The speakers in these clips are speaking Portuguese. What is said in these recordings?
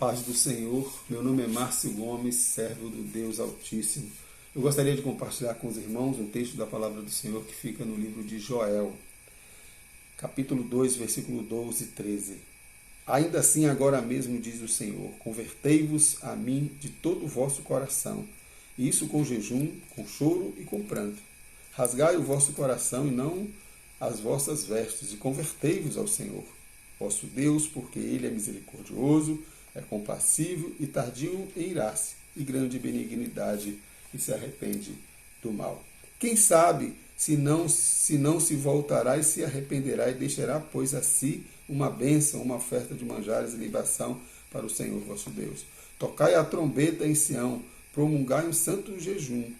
paz do Senhor, meu nome é Márcio Gomes, servo do Deus Altíssimo. Eu gostaria de compartilhar com os irmãos um texto da palavra do Senhor que fica no livro de Joel, capítulo 2, versículo 12 e 13. Ainda assim, agora mesmo diz o Senhor, convertei-vos a mim de todo o vosso coração, e isso com jejum, com choro e com pranto. Rasgai o vosso coração e não as vossas vestes, e convertei-vos ao Senhor, vosso Deus, porque Ele é misericordioso, é compassivo e tardio em irar-se, e grande benignidade, e se arrepende do mal. Quem sabe se não se voltará e se arrependerá e deixará, pois, a si uma bênção, uma oferta de manjares e libação para o Senhor vosso Deus. Tocai a trombeta em Sião, promulgai um santo jejum,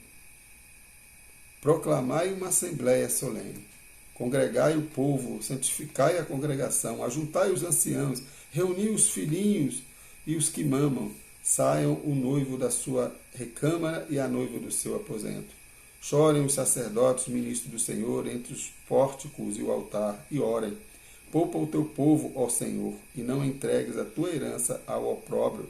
proclamai uma assembléia solene. Congregai o povo, santificai a congregação, ajuntai os anciãos, reuni os filhinhos e os que mamam. Saiam o noivo da sua recâmara e a noiva do seu aposento. Chorem os sacerdotes, ministros do Senhor, entre os pórticos e o altar, e orem. Poupa o teu povo, ó Senhor, e não entregues a tua herança ao opróbrio,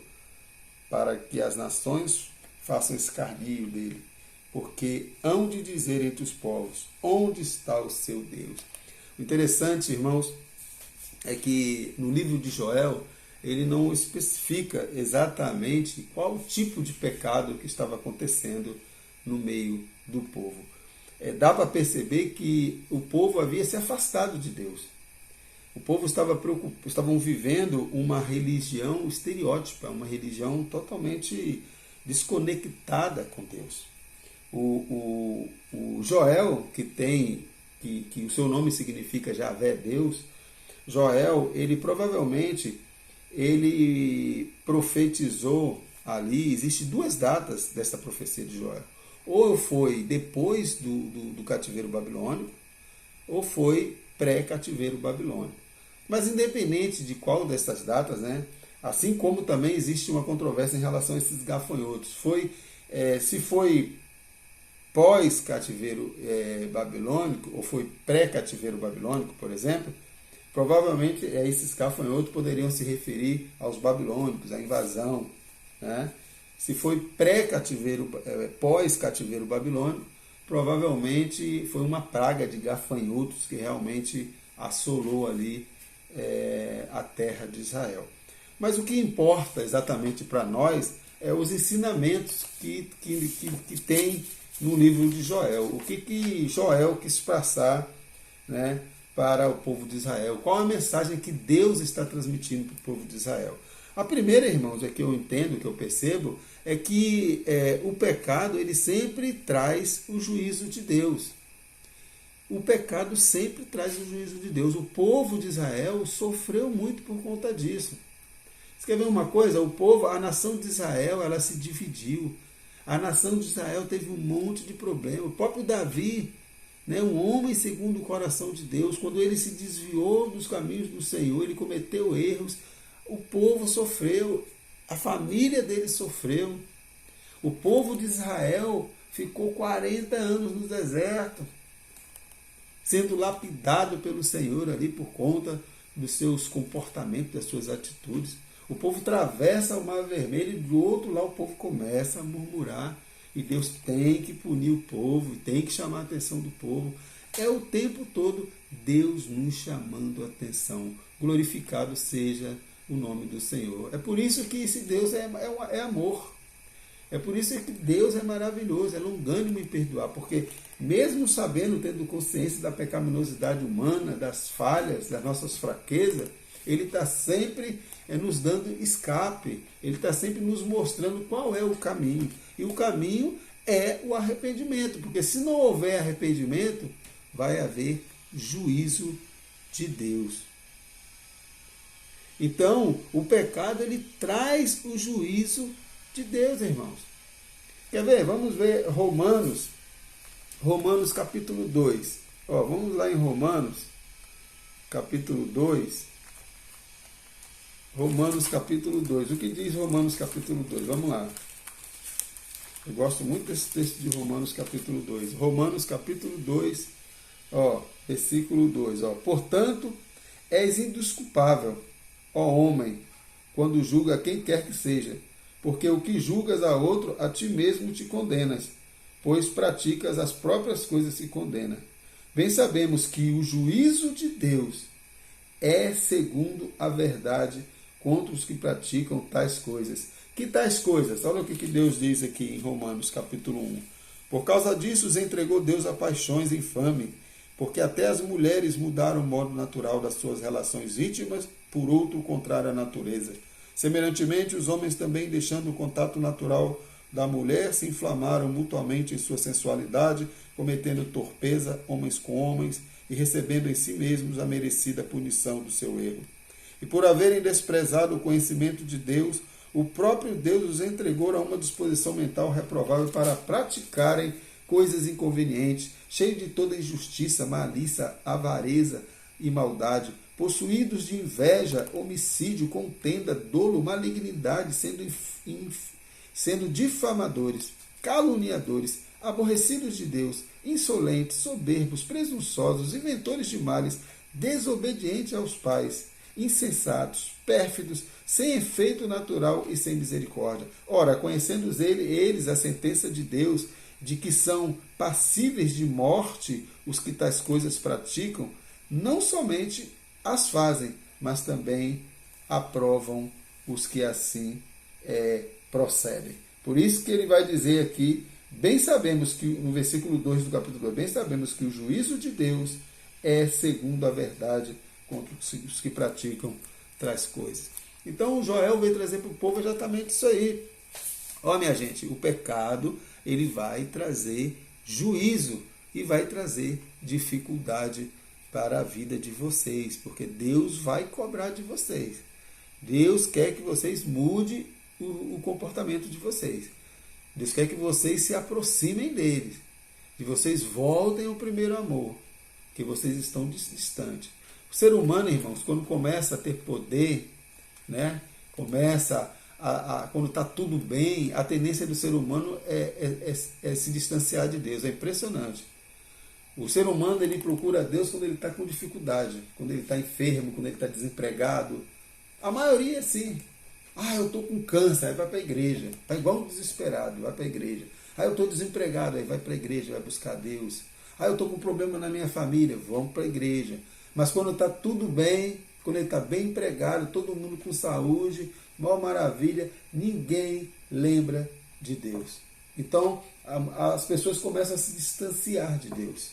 para que as nações façam escarnio dele. Porque hão de dizer entre os povos, onde está o seu Deus? O interessante, irmãos, é que no livro de Joel, ele não especifica exatamente qual tipo de pecado que estava acontecendo no meio do povo. Dá para perceber que o povo havia se afastado de Deus. O povo estavam vivendo uma religião estereótipa, uma religião totalmente desconectada com Deus. O Joel, que o seu nome significa Javé, Deus, Joel, ele provavelmente profetizou ali, existem duas datas dessa profecia de Joel. Ou foi depois do cativeiro babilônico, ou foi pré-cativeiro babilônico. Mas independente de qual dessas datas, né, assim como também existe uma controvérsia em relação a esses gafanhotos, se foi pós-cativeiro babilônico, ou foi pré-cativeiro babilônico, por exemplo, provavelmente esses gafanhotos poderiam se referir aos babilônicos, à invasão. Né? Se foi pré-cativeiro, pós-cativeiro babilônico, provavelmente foi uma praga de gafanhotos que realmente assolou ali a terra de Israel. Mas o que importa exatamente para nós é os ensinamentos que tem no livro de Joel. O que Joel quis passar, né, para o povo de Israel? Qual a mensagem que Deus está transmitindo para o povo de Israel? A primeira, irmãos, que eu entendo, que eu percebo, é que o pecado ele sempre traz o juízo de Deus. O pecado sempre traz o juízo de Deus. O povo de Israel sofreu muito por conta disso. Você quer ver uma coisa? A nação de Israel, ela se dividiu. A nação de Israel teve um monte de problemas. O próprio Davi, né, um homem segundo o coração de Deus, quando ele se desviou dos caminhos do Senhor, ele cometeu erros, o povo sofreu, a família dele sofreu. O povo de Israel ficou 40 anos no deserto, sendo lapidado pelo Senhor ali por conta dos seus comportamentos, das suas atitudes. O povo atravessa o Mar Vermelho e do outro lado o povo começa a murmurar. E Deus tem que punir o povo, tem que chamar a atenção do povo. É o tempo todo Deus nos chamando a atenção. Glorificado seja o nome do Senhor. É por isso que esse Deus é amor. É por isso que Deus é maravilhoso, é longânimo em perdoar. Porque mesmo sabendo, tendo consciência da pecaminosidade humana, das falhas, das nossas fraquezas, Ele está sempre nos dando escape. Ele está sempre nos mostrando qual é o caminho. E o caminho é o arrependimento. Porque se não houver arrependimento, vai haver juízo de Deus. Então, o pecado ele traz o juízo de Deus, irmãos. Quer ver? Vamos ver Romanos capítulo 2. Vamos lá em Romanos capítulo 2. Romanos capítulo 2. O que diz Romanos capítulo 2? Vamos lá. Eu gosto muito desse texto de Romanos capítulo 2. Romanos capítulo 2, versículo 2. Portanto, és indesculpável, ó homem, quando julga quem quer que seja, porque o que julgas a outro, a ti mesmo te condenas, pois praticas as próprias coisas que condena. Bem sabemos que o juízo de Deus é segundo a verdade contra os que praticam tais coisas. Que tais coisas? Olha o que Deus diz aqui em Romanos capítulo 1. Por causa disso os entregou Deus a paixões infames, porque até as mulheres mudaram o modo natural das suas relações íntimas por outro contrário à natureza. Semelhantemente, os homens também, deixando o contato natural da mulher, se inflamaram mutuamente em sua sensualidade, cometendo torpeza homens com homens e recebendo em si mesmos a merecida punição do seu erro. E por haverem desprezado o conhecimento de Deus, o próprio Deus os entregou a uma disposição mental reprovável para praticarem coisas inconvenientes, cheios de toda injustiça, malícia, avareza e maldade, possuídos de inveja, homicídio, contenda, dolo, malignidade, sendo difamadores, caluniadores, aborrecidos de Deus, insolentes, soberbos, presunçosos, inventores de males, desobedientes aos pais, insensatos, pérfidos, sem efeito natural e sem misericórdia. Ora, conhecendo eles a sentença de Deus, de que são passíveis de morte os que tais coisas praticam, não somente as fazem, mas também aprovam os que assim procedem. Por isso que ele vai dizer aqui, bem sabemos que, no versículo 2 do capítulo 2, bem sabemos que o juízo de Deus é segundo a verdade contra os que praticam tais coisas. Então Joel veio trazer para o povo exatamente isso aí. Ó, minha gente, o pecado ele vai trazer juízo e vai trazer dificuldade para a vida de vocês, porque Deus vai cobrar de vocês. Deus quer que vocês mudem o comportamento de vocês. Deus quer que vocês se aproximem deles, que vocês voltem ao primeiro amor, que vocês estão distantes. O ser humano, irmãos, quando começa a ter poder, né, quando está tudo bem, a tendência do ser humano é se distanciar de Deus. É impressionante. O ser humano ele procura Deus quando ele está com dificuldade, quando ele está enfermo, quando ele está desempregado. A maioria é assim. Eu estou com câncer, aí vai para a igreja. Está igual um desesperado, vai para a igreja. Eu estou desempregado, aí vai para a igreja, vai buscar Deus. Eu estou com problema na minha família, vamos para a igreja. Mas quando está tudo bem, quando ele está bem empregado, todo mundo com saúde, maior maravilha, ninguém lembra de Deus. Então, as pessoas começam a se distanciar de Deus.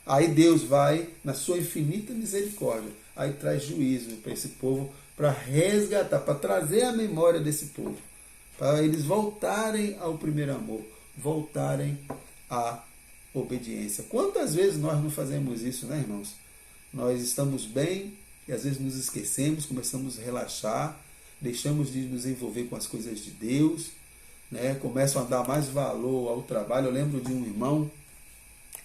Aí Deus vai, na sua infinita misericórdia, aí traz juízo para esse povo, para resgatar, para trazer a memória desse povo, para eles voltarem ao primeiro amor, voltarem à obediência. Quantas vezes nós não fazemos isso, né, irmãos? Nós estamos bem e às vezes nos esquecemos, começamos a relaxar, deixamos de nos envolver com as coisas de Deus, né? Começam a dar mais valor ao trabalho. Eu lembro de um irmão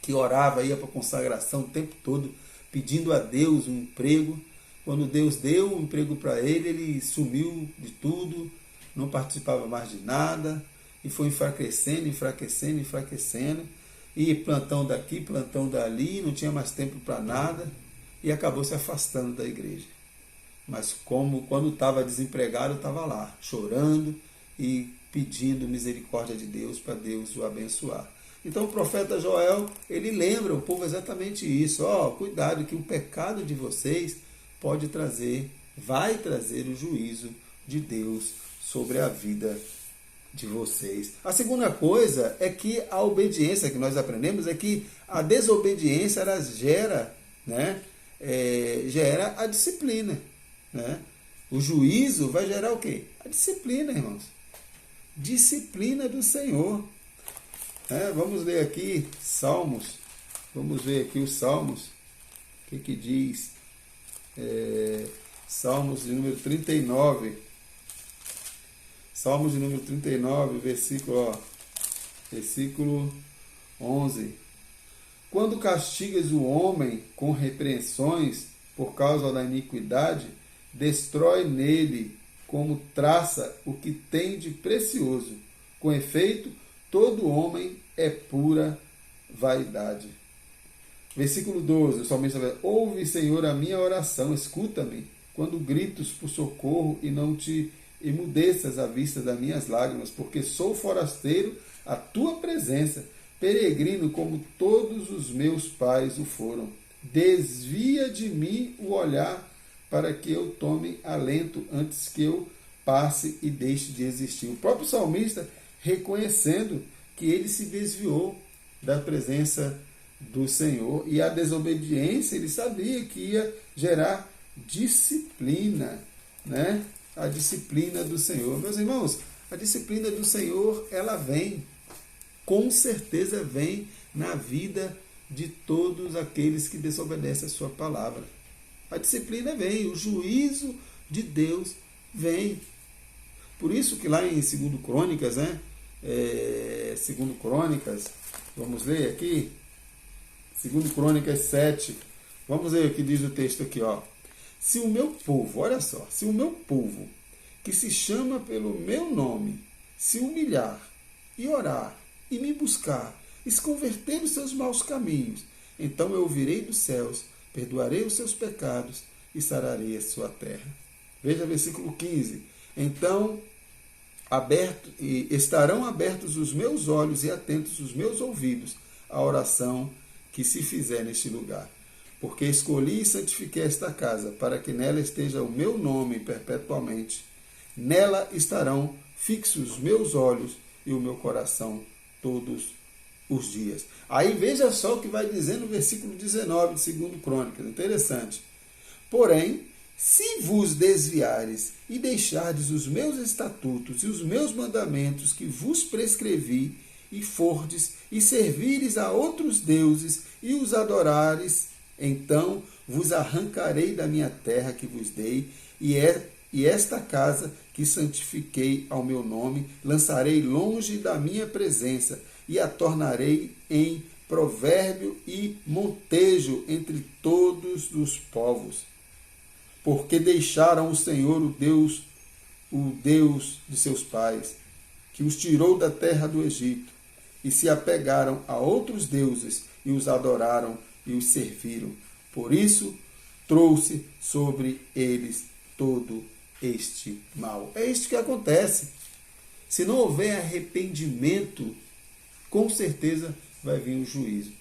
que orava, ia para a consagração o tempo todo, pedindo a Deus um emprego. Quando Deus deu um emprego para ele, ele sumiu de tudo, não participava mais de nada, e foi enfraquecendo, e plantão daqui, plantão dali, não tinha mais tempo para nada, e acabou se afastando da igreja. Mas quando estava desempregado, estava lá, chorando e pedindo misericórdia de Deus para Deus o abençoar. Então o profeta Joel, ele lembra o povo exatamente isso. Cuidado que o pecado de vocês vai trazer o juízo de Deus sobre a vida de vocês. A segunda coisa é que a obediência que nós aprendemos é que a desobediência ela gera a disciplina. Né? O juízo vai gerar o quê? A disciplina, irmãos. Disciplina do Senhor. Vamos ler aqui Salmos. Vamos ver aqui os Salmos. O que diz? Salmos de número 39. Salmos de número 39, versículo 11. Quando castigas o homem com repreensões por causa da iniquidade, destrói nele como traça o que tem de precioso. Com efeito, todo homem é pura vaidade. Versículo 12, o salmista vai: ouve, Senhor, a minha oração, escuta-me, quando gritos por socorro e não te emudeças à vista das minhas lágrimas, porque sou forasteiro à tua presença, peregrino como todos os meus pais o foram. Desvia de mim o olhar para que eu tome alento antes que eu passe e deixe de existir. O próprio salmista reconhecendo que ele se desviou da presença do Senhor e a desobediência ele sabia que ia gerar disciplina, né? A disciplina do Senhor. Meus irmãos, a disciplina do Senhor, ela vem, com certeza vem na vida de todos aqueles que desobedecem a sua palavra. A disciplina vem, o juízo de Deus vem. Por isso que lá em 2 Crônicas, né? 2 Crônicas, vamos ler aqui, 2 Crônicas 7, vamos ver o que diz o texto aqui, ó. Se o meu povo, olha só, se o meu povo, que se chama pelo meu nome, se humilhar e orar e me buscar, e se converter dos seus maus caminhos, então eu ouvirei dos céus, perdoarei os seus pecados e sararei a sua terra. Veja versículo 15. Então estarão abertos os meus olhos e atentos os meus ouvidos à oração que se fizer neste lugar. Porque escolhi e santifiquei esta casa, para que nela esteja o meu nome perpetuamente. Nela estarão fixos os meus olhos e o meu coração todos os dias. Aí veja só o que vai dizer no versículo 19 de 2 Crônicas. Interessante. Porém, se vos desviares e deixardes os meus estatutos e os meus mandamentos que vos prescrevi, e fordes, e servires a outros deuses, e os adorares, então vos arrancarei da minha terra que vos dei, e esta casa que santifiquei ao meu nome, lançarei longe da minha presença, e a tornarei em provérbio e montejo entre todos os povos. Porque deixaram o Senhor, o Deus de seus pais, que os tirou da terra do Egito, e se apegaram a outros deuses, e os adoraram e os serviram. Por isso, trouxe sobre eles todo este mal. É isto que acontece. Se não houver arrependimento, com certeza vai vir o juízo.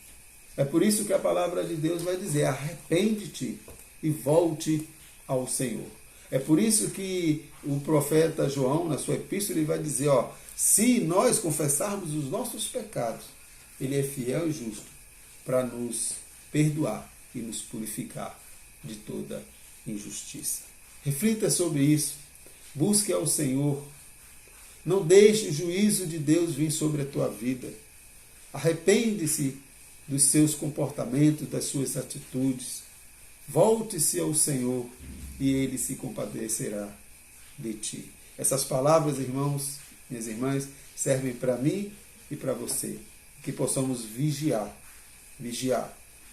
É por isso que a palavra de Deus vai dizer: arrepende-te e volte ao Senhor. É por isso que o profeta João, na sua epístola, ele vai dizer, ó, se nós confessarmos os nossos pecados, ele é fiel e justo para nos perdoar e nos purificar de toda injustiça. Reflita sobre isso. Busque ao Senhor. Não deixe o juízo de Deus vir sobre a tua vida. Arrepende-se dos seus comportamentos, das suas atitudes. Volte-se ao Senhor e Ele se compadecerá de ti. Essas palavras, irmãos, minhas irmãs, servem para mim e para você. Que possamos vigiar,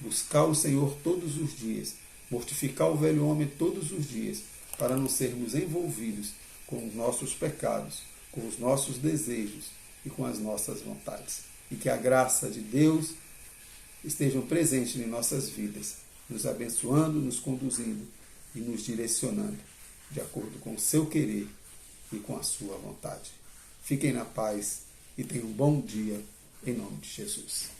buscar o Senhor todos os dias, mortificar o velho homem todos os dias, para não sermos envolvidos com os nossos pecados, com os nossos desejos e com as nossas vontades. E que a graça de Deus esteja presente em nossas vidas, nos abençoando, nos conduzindo e nos direcionando de acordo com o seu querer e com a sua vontade. Fiquem na paz e tenham um bom dia em nome de Jesus.